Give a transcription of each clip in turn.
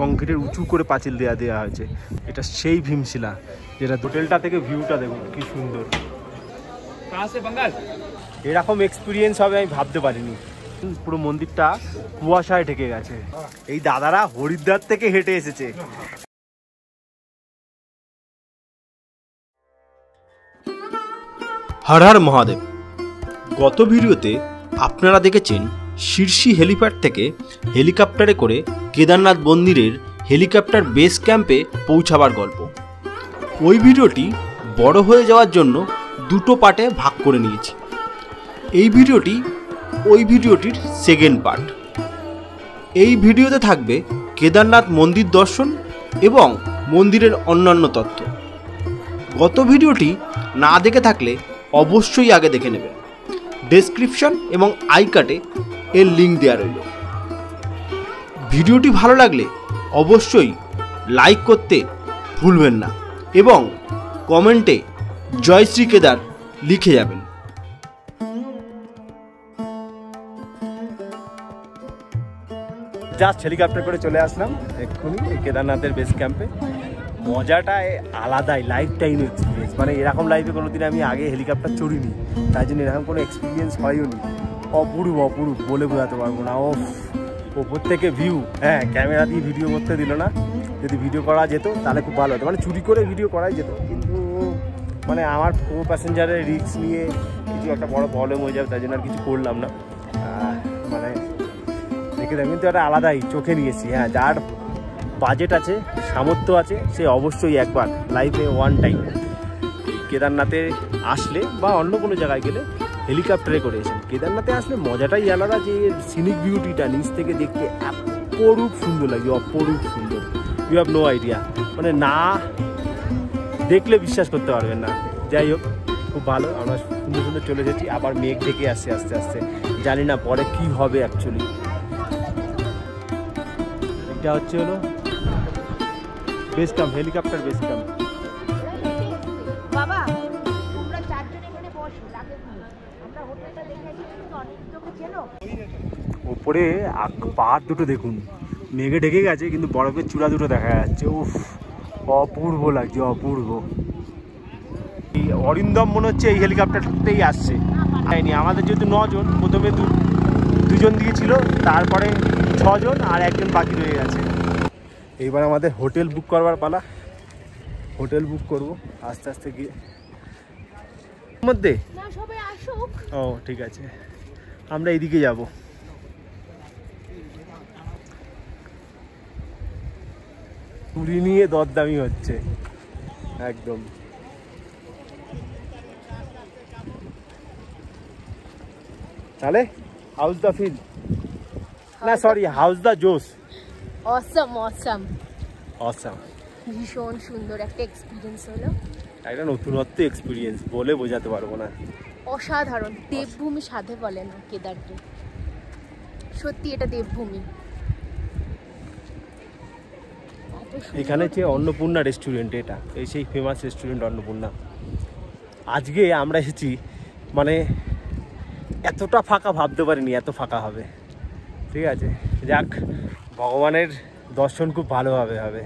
কংক্রিটের উঁচু করে পাঁচিল দেওয়া হয়েছে। এটা সেই ভীমশিলা, যেটা হোটেলটা থেকে ভিউটা দেখুন কি সুন্দর। এরকম এক্সপিরিয়েন্স হবে আমি ভাবতে পারিনি। পুরো মন্দিরটা কুয়াশায় ঢেকে গেছে। এই দাদারা হরিদ্বার থেকে হেঁটে এসেছে। হর হর মহাদেব। গত ভিডিওতে আপনারা দেখেছেন শীর্ষি হেলিপ্যাড থেকে হেলিকপ্টারে করে কেদারনাথ মন্দিরের হেলিকপ্টার বেস ক্যাম্পে পৌঁছাবার গল্প। ওই ভিডিওটি বড় হয়ে যাওয়ার জন্য দুটো পার্টে ভাগ করে নিয়েছি। এই ভিডিওটি ওই ভিডিওটির সেকেন্ড পার্ট। এই ভিডিওতে থাকবে কেদারনাথ মন্দির দর্শন এবং মন্দিরের অন্যান্য তথ্য। গত ভিডিওটি না দেখে থাকলে অবশ্যই আগে দেখে নেবেন। ডেসক্রিপশন এবং আই কার্ডে এর লিঙ্ক দেওয়া রইল। ভিডিওটি ভালো লাগলে অবশ্যই লাইক করতে ভুলবেন না এবং কমেন্টে জয় শ্রী কেদার লিখে যাবেন। জাস্ট হেলিকপ্টার করে চলে আসলাম এক্ষুনি কেদারনাথের বেস ক্যাম্পে। মজাটাই আলাদাই, লাইফ টাইম এক্সপিরিয়েন্স। মানে এরকম লাইফে কোনোদিন আমি আগে হেলিকপ্টার চড়িনি, তাই জন্য এরকম কোনো এক্সপিরিয়েন্স হয়ও নি। অপরূপ অপরূপ, বলে বোঝাতে পারবো না। ওপর থেকে ভিউ, হ্যাঁ ক্যামেরা দিয়ে ভিডিও করতে দিল না। যদি ভিডিও করা যেত তাহলে খুব ভালো হতো, মানে চুরি করে ভিডিও করাই যেত, কিন্তু মানে আমার প্যাসেঞ্জারের রিস্ক নিয়ে কিছু একটা বড় প্রবলেম হয়ে যাবে, তাই জন্য আর কিছু করলাম না। মানে দেখে দেখ, কিন্তু একটা আলাদাই চোখে নিয়েছি। হ্যাঁ, যার বাজেট আছে, সামর্থ্য আছে, সে অবশ্যই একবার লাইফে ওয়ান টাইম কেদারনাথে আসলে বা অন্য কোনো জায়গায় গেলে হেলিকপ্টারে করে এসেন। কেদারনাথে আসলে মজাটাই আলাদা, যে সিনিক বিউটিটা নিচ থেকে দেখতে অপরূপ সুন্দর লাগে, অপরূপ সুন্দর। ইউ হ্যাভ নো আইডিয়া, মানে না দেখলে বিশ্বাস করতে পারবেন না। যাই হোক, খুব ভালো, আমরা সুন্দর সুন্দর চলে এসেছি। আবার মেঘ ঢেকে আসছে আস্তে আস্তে, জানি না পরে কি হবে অ্যাকচুয়ালি। এটা হচ্ছে হলো base camp, helicopter base camp. বাবা তোমরা চারজন এখানে বসো, লাগে আমরা হোটেলটা দেখে আসি। তুমি অনেক তোকে চেনো? ওপরে পাহাড় দুটো দেখুন, মেঘে ঢেকে গেছে কিন্তু বরফের চূড়া দুটো দেখা যাচ্ছে। উফ, অপূর্ব লাগছে, অপূর্ব। এই অরিন্দম মনে হচ্ছে এই হেলিকপ্টারটাতেই আসছে। আমাদের যেহেতু 9 জন, প্রথমে দুজন দিয়েছিল, তারপরে 6 জন আর একজন বাকি রয়ে গেছে। এইবার আমাদের হোটেল বুক করবার পালা। হোটেল বুক করব আস্তে আস্তে গিয়ে মধ্যে। ও ঠিক আছে, আমরা এইদিকে যাব। চুরি নিয়ে দরদামি হচ্ছে একদম। তাহলে হাউস দ্য ফিল, না সরি, হাউস দ্য জোস। অসাম অসাম অসাম, ভীষণ সুন্দর একটা এক্সপিরিয়েন্স হলো। একটা নতুনত্ব এক্সপিরিয়েন্স, বলে বোঝাতে পারবো না। অসাধারণ, দেবভূমি সাধে বলে না কেদারকে, সত্যি এটা দেবভূমি। এখানে যে অন্নপূর্ণা রেস্টুরেন্ট, এটা এই সেই ফেমাস রেস্টুরেন্ট অন্নপূর্ণা। আজকে আমরা এসেছি, মানে এতটা ফাঁকা ভাবতে পারিনি এত ফাঁকা হবে। ঠিক আছে, যাক, ভগবানের দর্শন খুব ভালোভাবে হবে।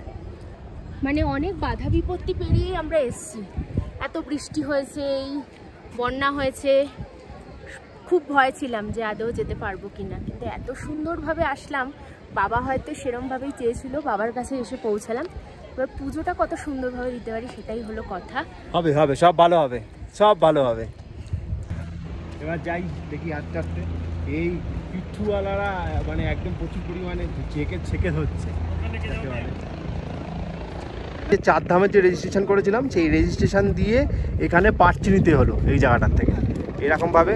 মানে অনেক বাধা বিপত্তি পেরিয়ে আমরা এসেছি। এত বৃষ্টি হয়েছে, এই বন্যা হয়েছে, খুব ভয় ছিলাম যে আদৌ যেতে পারবো কিনা, কিন্তু এত সুন্দরভাবে আসলাম। বাবা হয়তো সেরমভাবেই চেয়েছিল, বাবার কাছে এসে পৌঁছালাম। এবার পুজোটা কত সুন্দরভাবে দিতে পারি সেটাই হলো কথা। হবে হবে, সব ভালো হবে, সব ভালো হবে। এবার যাই দেখি আস্তে আস্তে। এই পিঠুওয়ালারা মানে একদম প্রচুর পরিমাণে ছেকে হচ্ছে। চার ধামের যে রেজিস্ট্রেশন করেছিলাম, সেই রেজিস্ট্রেশন দিয়ে এখানে পার্চি নিতে হলো। এই জায়গাটার থেকে এরকমভাবে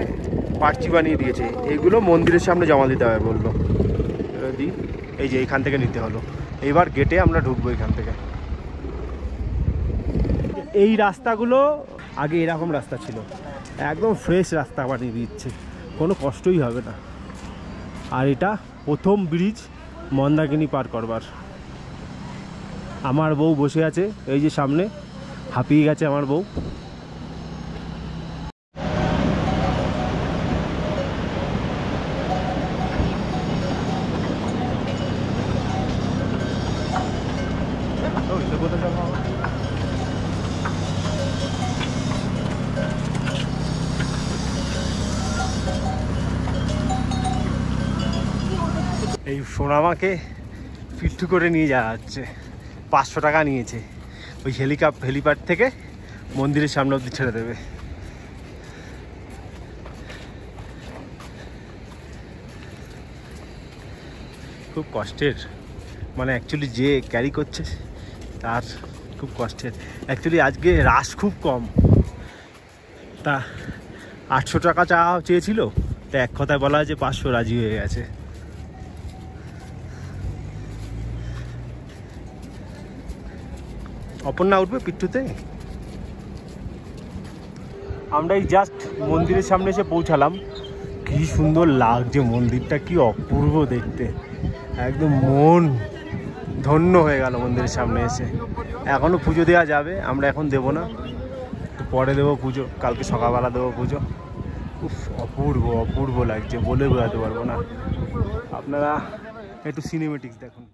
পার্চি বানিয়ে দিয়েছে। এইগুলো মন্দিরের সামনে জমা দিতে হবে বললো। দিই, এই যে এইখান থেকে নিতে হলো। এইবার গেটে আমরা ঢুকবো এখান থেকে। এই রাস্তাগুলো আগে এরকম রাস্তা ছিল, একদম ফ্রেশ রাস্তা বানিয়ে দিচ্ছে, কোনো কষ্টই হবে না। আর এটা প্রথম ব্রিজ মন্দাকিনী পার করবার। আমার বউ বসে আছে এই যে সামনে, হাঁপিয়ে গেছে আমার বউ। এই সোনামাকে পিট্টু করে নিয়ে যাওয়া হচ্ছে। 500 টাকা নিয়েছে। ওই হেলিপ্যাড থেকে মন্দিরের সামনে অবধি ছেড়ে দেবে। খুব কষ্টের, মানে অ্যাকচুয়ালি যে ক্যারি করছে তার খুব কষ্টের। অ্যাকচুয়ালি আজকে রাশ খুব কম, তা 800 টাকা চাওয়া চেয়েছিল, তা এক কথায় বলা হয় যে 500 রাজি হয়ে গেছে। অপর্ণা উঠবে পিট্টুতে। আমরা এই জাস্ট মন্দিরের সামনে এসে পৌঁছালাম। কি সুন্দর লাগছে মন্দিরটা, কি অপূর্ব দেখতে, একদম মন ধন্য হয়ে গেল মন্দিরের সামনে এসে। এখনও পুজো দেওয়া যাবে, আমরা এখন দেবো না, একটু পরে দেবো পুজো, কালকে সকালবেলা দেবো পুজো। উফ, অপূর্ব অপূর্ব লাগছে, বলে বোঝাতে পারবো না। আপনারা একটু সিনেমেটিক্স দেখুন।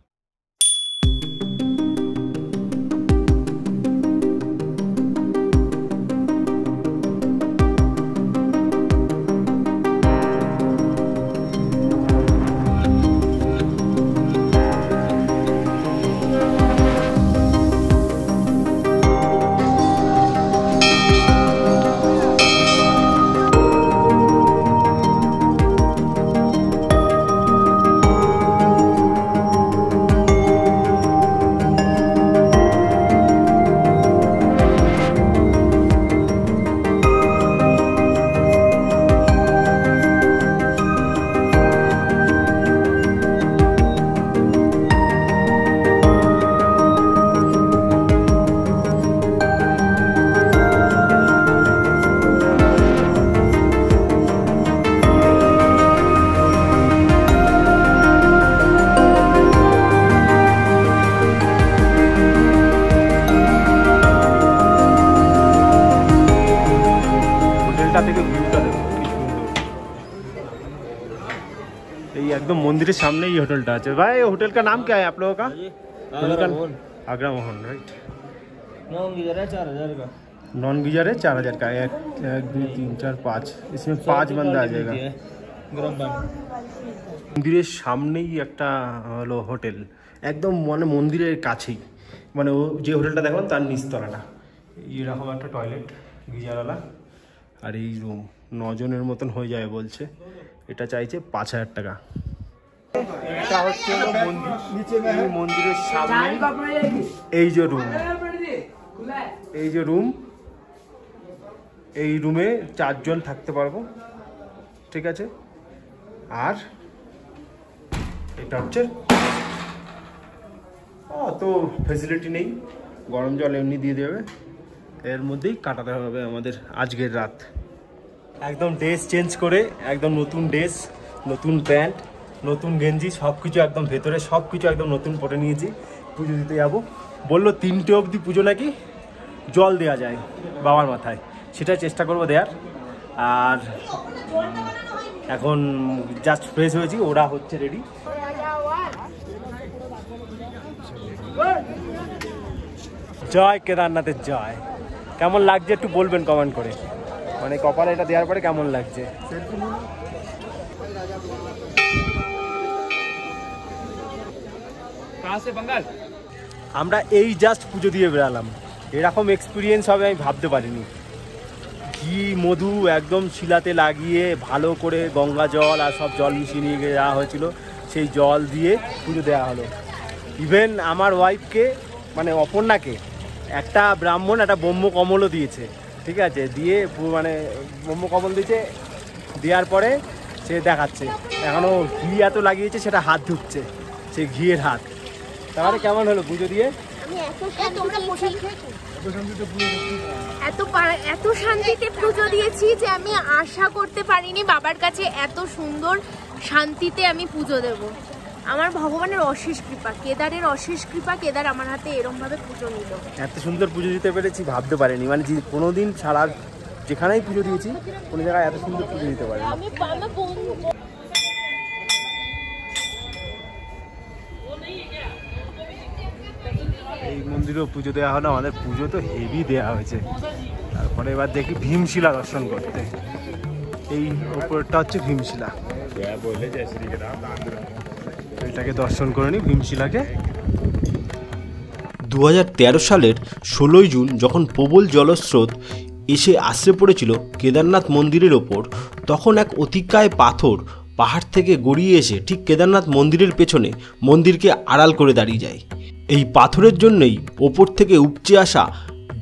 থেকে ভিউটা দেখো কি সুন্দর। এই একদম मंदिर सामने ही होटल टा है। भाई होटल का नाम क्या है आप लोगों का? Agra Mohan, right. Non geyser है 4000 का। नॉन गीजर है 4000 का। 1 2 3 4 5, इसमें 5 बंदा आ जाएगा। मंदिर सामने ही एक हलो होटेल, एकदम माने मंदिर काछेई, माने जे होटेलटा देखलाम तार निचतलाटा एरकम एक टयलेट गीजारवाला और ये रूम 9 जনের মতন হয়ে যায় বলছে। এটা চাইছে 5000 টাকা। এটা হচ্ছে এই মন্দিরের সামনে এই যে রুম, এই যে রুম, এই রুমে 4 জন থাকতে পারবো, ঠিক আছে। আর এটা হচ্ছে তো ফ্যাসিলিটি নেই, গরম জল এমনি দিয়ে দেবে, এর মধ্যেই কাটাতে হবে আমাদের আজকের রাত। একদম ড্রেস চেঞ্জ করে একদম নতুন ড্রেস, নতুন প্যান্ট, নতুন গেঞ্জি, সব কিছু একদম ভেতরে সব কিছু একদম নতুন পরে নিয়েছি। পুজো দিতে যাবো, বললো 3টে অবধি পুজো নাকি জল দেওয়া যায় বাবার মাথায়, সেটা চেষ্টা করবো দেওয়ার। আর এখন জাস্ট ফ্রেশ হয়েছি, ওরা হচ্ছে রেডি। জয় কেদারনাথের জয়। কেমন লাগছে একটু বলবেন কমেন্ট করে, মানে কপালে এটা দেওয়ার পরে কেমন লাগছে। আমরা এই জাস্ট পুজো দিয়ে বেরালাম, এরকম এক্সপিরিয়েন্স হবে আমি ভাবতে পারিনি। ঘি মধু একদম শিলাতে লাগিয়ে ভালো করে গঙ্গা জল আর সব জল মিশিয়ে নিয়ে যাওয়া হয়েছিল, সেই জল দিয়ে পুজো দেওয়া হলো। ইভেন আমার ওয়াইফকে মানে অপর্ণাকে একটা ব্রাহ্মণ একটা ব্রহ্মকমলও দিয়েছে, ঠিক আছে, দিয়ে মানে ব্রহ্মকমল দিয়েছে, দেওয়ার পরে সে দেখাচ্ছে এখনও ঘি এত লাগিয়েছে, সেটা হাত ধুচ্ছে, সেই ঘিয়ের হাত। তাহলে কেমন হলো পুজো দিয়ে? এত শান্তিতে পুজো দিয়েছি যে আমি আশা করতে পারিনি বাবার কাছে এত সুন্দর শান্তিতে আমি পুজো দেব। আমার ভগবানের অশেষ কৃপা, কেদারের অশেষ কৃপা, কেদার আমার হাতে এরকম ভাবে পুজো নিল। এত সুন্দর পুজো দিতে পেরেছি ভাবতে পারিনি, মানে কোনোদিন ছাড়া যেখানেই পুজো দিয়েছি কোনো জায়গায় এত সুন্দর পুজো দিতে পারিনি। এই এই মন্দিরেও পুজো দেওয়া হলো, আমাদের পুজো তো হেভি দেওয়া হয়েছে। তারপরে এবার দেখি ভীমশিলা দর্শন করতে। এই উপরটা হচ্ছে ভীমশিলা, এটাকে দর্শন করে নি ভীমশিলাকে। 2013 সালের 16 জুন যখন প্রবল জলস্রোত এসে আশ্রে পড়েছিল কেদারনাথ মন্দিরের ওপর, তখন এক অতিকায় পাথর পাহাড় থেকে গড়িয়ে এসে ঠিক কেদারনাথ মন্দিরের পেছনে মন্দিরকে আড়াল করে দাঁড়িয়ে যায়। এই পাথরের জন্যই ওপর থেকে উপচে আসা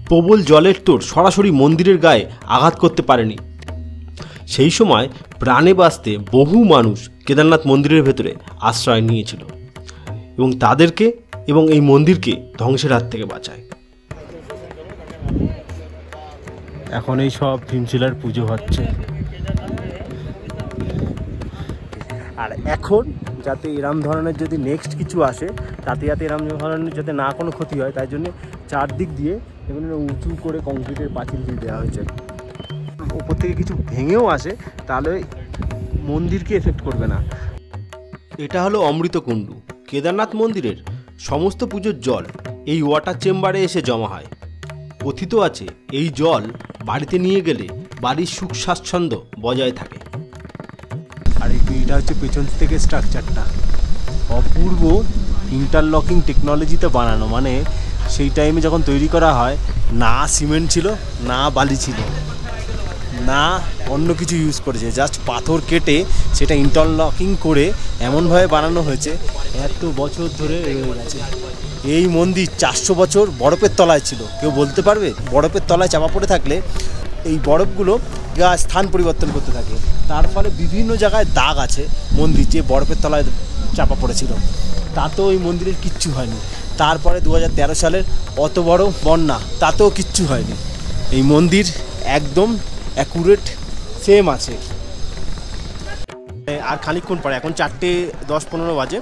প্রবল জলের তোড় সরাসরি মন্দিরের গায়ে আঘাত করতে পারেনি। সেই সময় প্রাণে বাঁচতে বহু মানুষ কেদারনাথ মন্দিরের ভেতরে আশ্রয় নিয়েছিল এবং তাদেরকে এবং এই মন্দিরকে ধ্বংসের হাত থেকে বাঁচায়। এখন এই সব ভীমশিলার পুজো হচ্ছে। আর এখন যাতে এরম ধরনের যদি নেক্সট কিছু আসে তাতে যাতে এরম ধরনের যাতে না কোনো ক্ষতি হয়, তাই জন্য চারদিক দিয়ে এগুলো উঁচু করে কংক্রিটের পাঁচিল দিয়ে দেওয়া হয়েছে। ওপর থেকে কিছু ভেঙেও আসে তাহলে মন্দিরকে এফেক্ট করবে না। এটা হলো অমৃতকুণ্ডু। কেদারনাথ মন্দিরের সমস্ত পুজোর জল এই ওয়াটার চেম্বারে এসে জমা হয়। কথিত আছে এই জল বাড়িতে নিয়ে গেলে বাড়ির সুখ স্বাচ্ছন্দ্য বজায় থাকে। আর এটা হচ্ছে পেছন থেকে স্ট্রাকচারটা, অপূর্ব ইন্টারলকিং টেকনোলজিতে বানানো। মানে সেই টাইমে যখন তৈরি করা হয় না সিমেন্ট ছিল, না বালি ছিল, না অন্য কিছু ইউজ করেছে, জাস্ট পাথর কেটে সেটা ইন্টারলকিং করে এমনভাবে বানানো হয়েছে এত বছর ধরে রয়ে গেছে। এই মন্দির 400 বছর বরফের তলায় ছিল। কেউ বলতে পারবে? বরফের তলায় চাপা পড়ে থাকলে এই বরফগুলো স্থান পরিবর্তন করতে থাকে, তার ফলে বিভিন্ন জায়গায় দাগ আছে মন্দির যে বরফের তলায় চাপা পড়েছিল। তাতেও এই মন্দিরের কিচ্ছু হয়নি। তারপরে 2013 সালের অত বড় বন্যা, তাতেও কিচ্ছু হয়নি। এই মন্দির একদম অ্যাকুরেট সেম আছে। আর খানিকক্ষণ পরে, এখন 4:10-15 বাজে,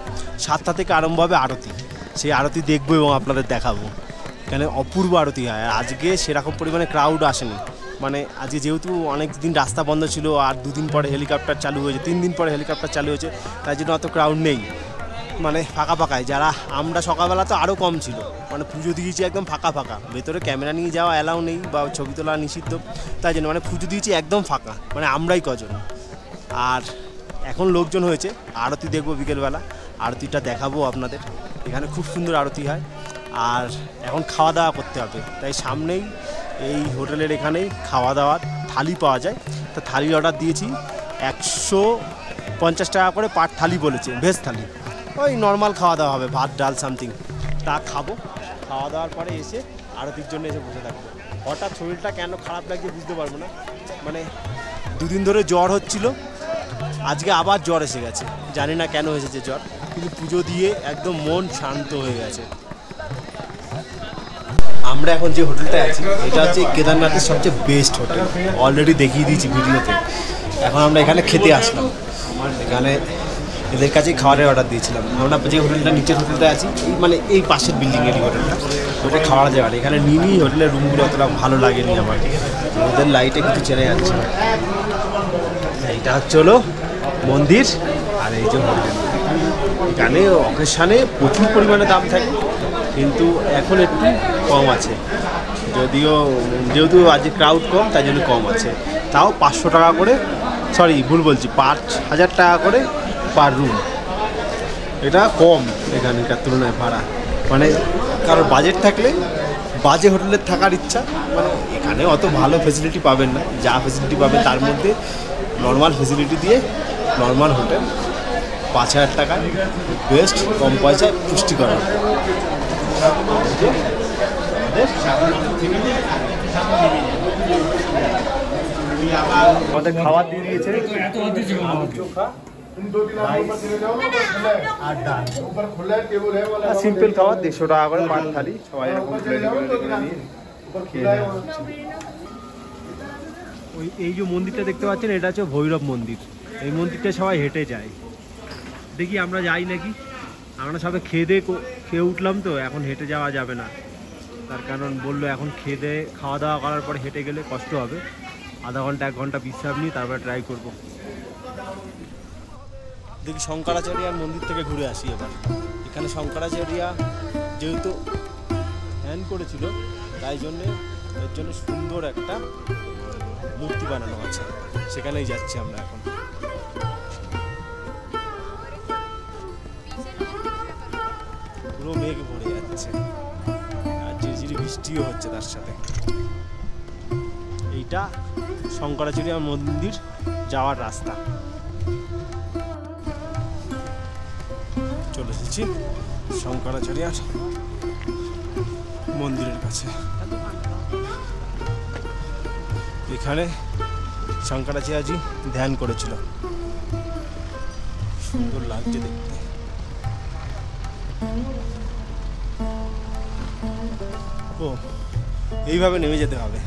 7টা থেকে আরম্ভ হবে আরতি। সেই আরতি দেখবো এবং আপনাদের দেখাবো। এখানে অপূর্ব আরতি হয়। আর আজকে সেরকম পরিমাণে ক্রাউড আসেনি। মানে আজকে যেহেতু অনেক দিন রাস্তা বন্ধ ছিল আর 2 দিন পরে হেলিকপ্টার চালু হয়েছে, 3 দিন পরে হেলিকপ্টার চালু হয়েছে, তাই জন্য অত ক্রাউড নেই। মানে ফাঁকা ফাঁকায়। যারা আমরা সকালবেলা তো আরও কম ছিল, মানে পুজো দিয়েছি একদম ফাঁকা ফাঁকা। ভেতরে ক্যামেরা নিয়ে যাওয়া অ্যালাউ নেই বা ছবি তোলা নিষিদ্ধ, তাই জন্য মানে পুজো দিয়েছি একদম ফাঁকা, মানে আমরাই কজন। আর এখন লোকজন হয়েছে। আরতি দেখবো বিকেলবেলা, আরতিটা দেখাবো আপনাদের। এখানে খুব সুন্দর আরতি হয়। আর এখন খাওয়া দাওয়া করতে হবে, তাই সামনেই এই হোটেলের এখানেই খাওয়া দাওয়ার থালি পাওয়া যায়। তা থালি অর্ডার দিয়েছি, 150 টাকা করে পার থালি বলেছে, ভেজ থালি। ওই নর্মাল খাওয়া দাওয়া হবে, ভাত ডাল সামথিং, তা খাবো। খাওয়া দাওয়ার পরে এসে আরতির জন্য এসে বসে থাকবো। হঠাৎ শরীরটা কেন খারাপ লাগছে বুঝতে পারবো না। মানে 2 দিন ধরে জ্বর হচ্ছিল, আজকে আবার জ্বর এসে গেছে। জানি না কেন এসেছে জ্বর, কিন্তু পুজো দিয়ে একদম মন শান্ত হয়ে গেছে। আমরা এখন যে হোটেলটায় আছি এটা হচ্ছে কেদারনাথের সবচেয়ে বেস্ট হোটেল। অলরেডি দেখিয়ে দিয়েছি ভিডিওতে। এখন আমরা এখানে খেতে আসলাম। এখানে এদের কাছেই খাবারের অর্ডার দিয়েছিলাম। আমরা যে হোটেলটা নিচের হোটেলটা আছি, এই মানে এই পাশের বিল্ডিংয়েরই হোটেলটা, ওটা খাওয়ার জায়গাটা। এখানে নিনি হোটেলের রুমগুলো অতটা ভালো লাগেনি আমার, ওদের লাইটে কিছু চেনা যাচ্ছে না। এইটা হচ্ছে হলো মন্দির, আর এই যে হোটেল। এখানে অকেশানে প্রচুর পরিমাণে দাম থাকে, কিন্তু এখন একটু কম আছে। যদিও যেহেতু আজকে ক্রাউড কম তাই জন্য কম আছে। তাও 500 টাকা করে, সরি ভুল বলছি, 5000 টাকা করে পার রুম। এটা কম এখানকার তুলনায় ভাড়া। মানে কারোর বাজেট থাকলে বাজে হোটেলে থাকার ইচ্ছা, মানে এখানে অত ভালো ফেসিলিটি পাবেন না। যা ফেসিলিটি পাবেন তার মধ্যে নর্মাল ফেসিলিটি দিয়ে নর্মাল হোটেল 5000 টাকায় বেস্ট, কম পয়সায় পুষ্টিকর। আমাদের খাবার দিয়ে দিয়েছে, সিম্পল খাবার 150 টাকা করে পার থালি। সবাই এরকম ওই এই যে মন্দিরটা দেখতে পাচ্ছেন, এটা হচ্ছে ভৈরব মন্দির। এই মন্দিরটা সবাই হেঁটে যায়। দেখি আমরা যাই নাকি। আমরা সবাই খেয়ে উঠলাম তো, এখন হেঁটে যাওয়া যাবে না। তার কারণ বললো এখন খাওয়া দাওয়া করার পর হেঁটে গেলে কষ্ট হবে। আধা ঘন্টা 1 ঘন্টা বিশ্রাম নিয়ে তারপরে ট্রাই করব। দেখি শঙ্করাচার্যার মন্দির থেকে ঘুরে আসি এবার। এখানে শঙ্করাচার্য যেহেতু ধ্যান করেছিল, তাই জন্যে এর জন্য সুন্দর একটা মূর্তি বানানো আছে, সেখানেই যাচ্ছি আমরা এখন। পুরো মেঘ ভরে যাচ্ছে আর ঝিরিঝিরি বৃষ্টিও হচ্ছে তার সাথে। এইটা শঙ্করাচার্য মন্দির যাওয়ার রাস্তা। চলে এসেছি শঙ্করাচার্য মন্দিরের কাছে। এখানে শঙ্করাচার্যজি ধ্যান করেছিল, সুন্দর লাগছে দেখতে। ও এইভাবে নেমে যেতে হবে।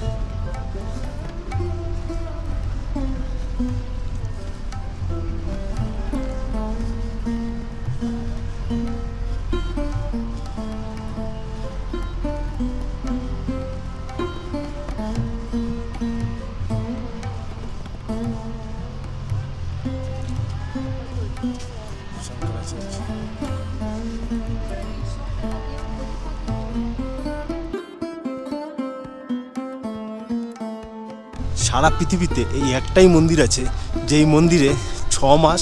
সারা পৃথিবীতে এই একটাই মন্দির আছে যেই মন্দিরে 6 মাস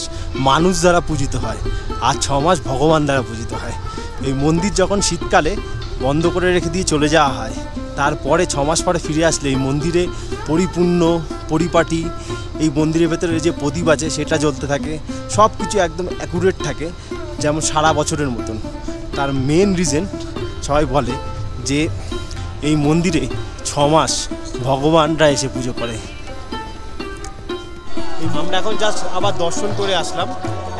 মানুষ দ্বারা পূজিত হয় আর 6 মাস ভগবান দ্বারা পূজিত হয়। এই মন্দির যখন শীতকালে বন্ধ করে রেখে দিয়ে চলে যাওয়া হয়, তারপরে 6 মাস পরে ফিরে আসলে এই মন্দিরে পরিপূর্ণ পরিপাটি, এই মন্দিরের ভেতরে যে প্রদীপ আছে সেটা জ্বলতে থাকে, সব কিছু একদম অ্যাকুরেট থাকে যেমন সারা বছরের মতন। তার মেন রিজন সবাই বলে যে এই মন্দিরে 6 মাস ভগবানরা এসে পুজো করে। আমরা এখন জাস্ট আবার দর্শন করে আসলাম।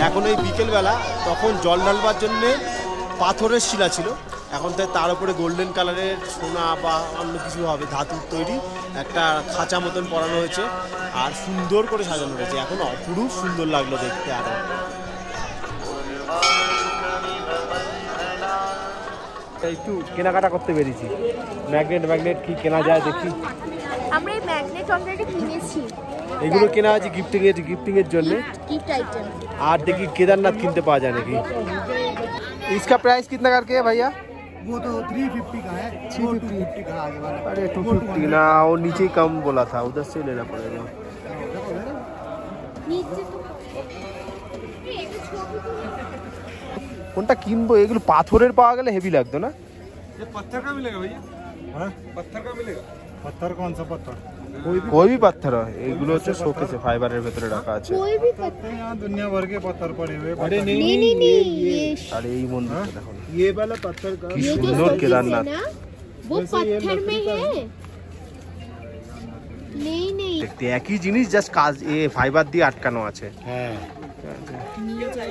এখন এই বিকেলবেলা, তখন জল ঢালবার জন্যে পাথরের শিলা ছিল, এখন তার উপরে গোল্ডেন কালারের সোনা বা অন্য কিছু হবে ধাতুর তৈরি একটা খাঁচা মতন পরানো হয়েছে আর সুন্দর করে সাজানো হয়েছে। এখন অপরূপ সুন্দর লাগলো দেখতে। আরো একটু কেনাকাটা করতে পেরেছি, ম্যাগনেট কি কেনা যায় দেখি। আমরা এই ম্যাগনেট অলরেডি কিনেছি, এগুলো কেনা আছে গিফটিং এর জন্য, गिफ्ट आइटम। আর দেখি কেদারনাথ কিনতে পাওয়া যায় নাকি। इसका प्राइस कितना करके है भैया? वो तो 350 का है, 250 का आगे वाला। अरे 250 ना, वो नीचे ही कम बोला था, उधर से लेना पड़ेगा। কোনটা কিনবো? এগুলো পাথরের পাওয়া গেলে হেভি লাগতো না? ये पत्थर का मिलेगा भैया? हाँ पत्थर का मिलेगा। पत्थर कौन सा पत्थर? कोई भी पत्थर है, এগুলো হচ্ছে শোকেসে ফাইবারের ভেতরে রাখা আছে। कोई भी पत्थर यहाँ दुनिया भर के पत्थर पड़े हुए। अरे नहीं আরে এই মন্দিরটা দেখো, ये वाला पत्थर का কি সুন্দর কেদারনাথ। वो पत्थर में है। नहीं দেখতে একই জিনিস, জাস্ট কাজ এ ফাইবার দিয়ে আটকানো আছে। হ্যাঁ,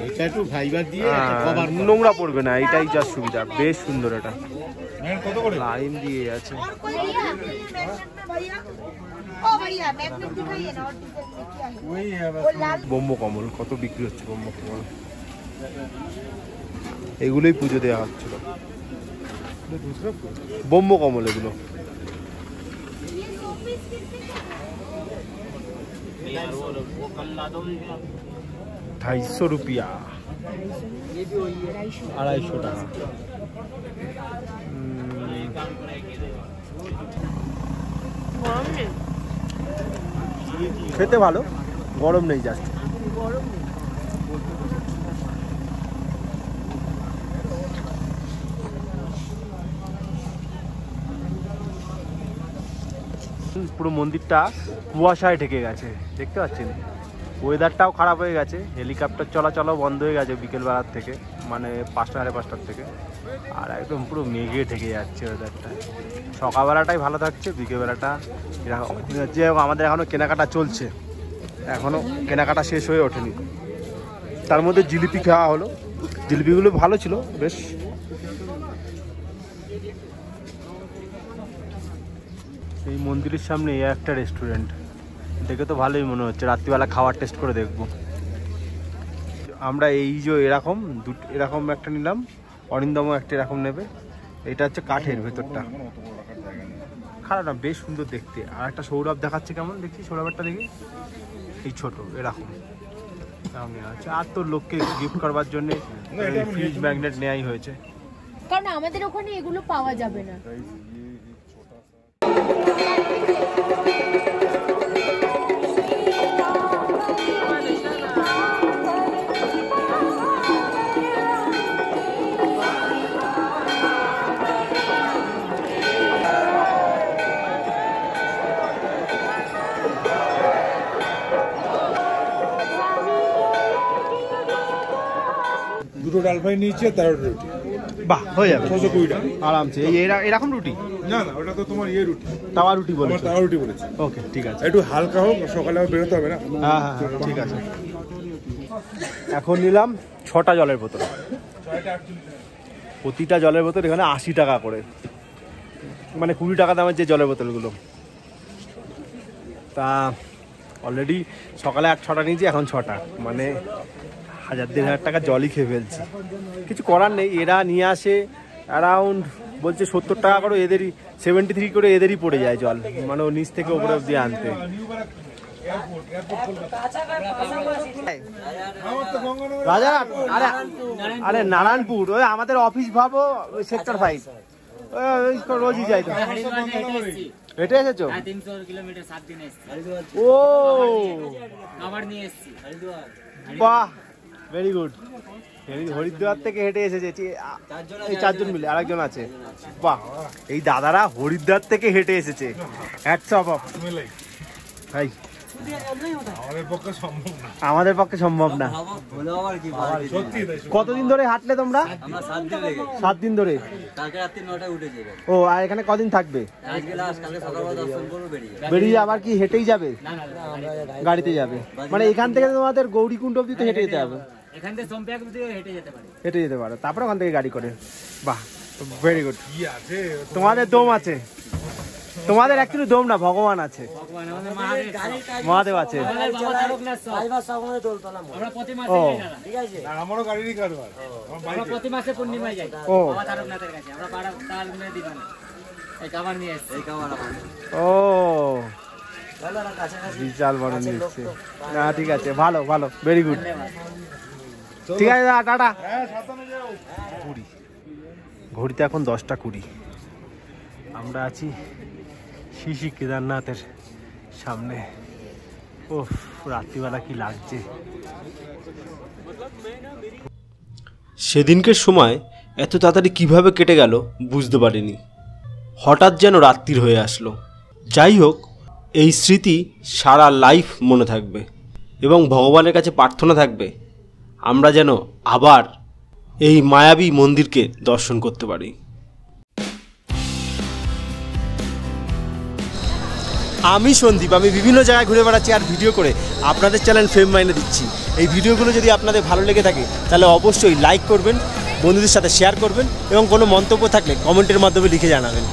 এটা একটু ফাইবার দিয়ে কভার, নোংরা পড়বে না, এটাই যা সুবিধা। বেশ সুন্দর, এটা কত করে লাইন দিয়ে আছে। वही है बस। ব্রহ্মকমল কত বিক্রি হচ্ছে, ব্রহ্মকমল এগুলোই পুজো দেওয়া হচ্ছিল। ব্রহ্মকমল এগুলো 250 रुपया, 250 টাকা। খেতে ভালো, গরম নেই, জাস্ট পুরো মন্দিরটা কুয়াশায় ঢেকে গেছে, দেখতে পাচ্ছেন। ওয়েদারটাও খারাপ হয়ে গেছে, হেলিকপ্টার চলাচলও বন্ধ হয়ে গেছে বিকেলবেলার থেকে, মানে 5টা সাড়ে 5টার থেকে। আর একদম পুরো মেঘে ঢেকে যাচ্ছে ওয়েদারটা। সকালবেলাটাই ভালো থাকছে, বিকেলবেলাটা এরকম। যে আমাদের এখনও কেনাকাটা চলছে, এখনও কেনাকাটা শেষ হয়ে ওঠেনি। তার মধ্যে জিলিপি খাওয়া হলো, জিলিপিগুলো ভালো ছিল বেশ। এই মন্দিরের সামনে একটা রেস্টুরেন্ট, দেখে তো ভালোই মনে হচ্ছে, রাত্রিবেলা খাবার টেস্ট করে দেখব। আমরা এই যে এরকম এরকম একটা নিলাম, অরিন্দম একটা এরকম নেবে। এটা হচ্ছে কাঠের ভেতরটা, খারাপ না, বেশ সুন্দর দেখতে। আর একটা সৌরভ দেখাচ্ছে, কেমন দেখছি সৌরভেরটা দেখি, এই ছোট এরকম আছে। আর তোর লোককে গিফট করবার জন্য ফ্রিজ ম্যাগনেট নেওয়াই হয়েছে। কারণ আমাদের ওখানে এগুলো পাওয়া যাবে না। দুটো ডাল ফ্রাই নিয়েছি আর 13টা রুটি। বাহ, হয়ে যাবে 620 টাকা আরামসে। এরকম রুটি? না না, ওটা তো তোমার রুটি, তাওয়া রুটি বলে। তাওয়া রুটি বলেছি। ওকে, ঠিক আছে। একটু হালকা হোক, সকালে আবার বেরোতে হবে না। হ্যাঁ হ্যাঁ, ঠিক আছে। এখন নিলাম 6টা জলের বোতল। প্রতিটা জলের বোতল এখানে 80 টাকা করে, মানে 20 টাকা দামের যে জলের বোতলগুলো। তা অলরেডি সকালে 6টা নিয়েছি, এখন 6টা, মানে 1000-1500 টাকা জলই খেয়ে ফেলছি। কিছু করার নেই, এরা নিয়ে আসে অ্যারাউন্ড বলছে 70 টাকা করে, এদেরই 73 করে এদেরই পড়ে যায় জল, মানে ও নিচ থেকে ওপরে অব্দি আনতে। রাজারহাট? আরে নারায়ণপুর, ওই আমাদের অফিস ভাবো, ওই সেক্টর 5, ওই রোজই যাই তো। হেঁটে এসেছো? 300 কিলোমিটার 7 দিনে এসেছি। ও খাবার নিয়ে এসেছি। বাহ, ভেরি গুড। হরিদ্বার থেকে হেঁটে এসেছে এই 4 জন মিলে, আরেকজন আছে। বাহ, এই দাদারা হরিদ্বার থেকে হেঁটে এসেছে, হ্যাটস অফ ভাই। আমাদের পক্ষে সম্ভব না। কতদিন ধরে হাঁটলে তোমরা? 7 দিন ধরে। ও, আর এখানে কদিন থাকবে? বেরিয়ে আবার কি হেঁটেই যাবে? গাড়িতে যাবে? মানে এখান থেকে তোমাদের গৌরীকুণ্ড অব্দি তো হেঁটে যেতে হবে? হেঁটে যেতে পারো, তারপরে ওখান থেকে গাড়ি করে। বাহ, ভেরি গুড। তোমাদের দম আছে, তোমাদের অ্যাকচুয়ালি দম না, ভগবান আছে, মহাদেব আছে। ও, আমারও গাড়িরই কারবার। প্রতি মাসে পূর্ণিমায় যাই ও, বাবা তারকনাথের কাছে। আমরা পাড়া তাল মিলে দিবানা এই খাবার নিয়ে এসেছি। এই খাবার ও, বিশাল বড় নিয়ে এসছে। না, ঠিক আছে, ভালো ভালো, ভেরি গুড। ঠিক আছে, টাটা। ঘড়িতে এখন 10টা 20। আমরা আছি শিশি কেদারনাথের সামনে। ও, রাত্রিবেলা কি লাগছে। সেদিনকের সময় এত তাড়াতাড়ি কিভাবে কেটে গেল বুঝতে পারিনি, হঠাৎ যেন রাত্রির হয়ে আসলো। যাই হোক, এই স্মৃতি সারা লাইফ মনে থাকবে এবং ভগবানের কাছে প্রার্থনা থাকবে আমরা যেন আবার এই মায়াবী মন্দিরকে দর্শন করতে পারি। আমি সন্দীপ, আমি বিভিন্ন জায়গায় ঘুরে বেড়াচ্ছি আর ভিডিও করে আপনাদের চ্যানেল ফেম মাইনে দিচ্ছি। এই ভিডিওগুলো যদি আপনাদের ভালো লেগে থাকে তাহলে অবশ্যই লাইক করবেন, বন্ধুদের সাথে শেয়ার করবেন এবং কোনো মন্তব্য থাকলে কমেন্টের মাধ্যমে লিখে জানাবেন।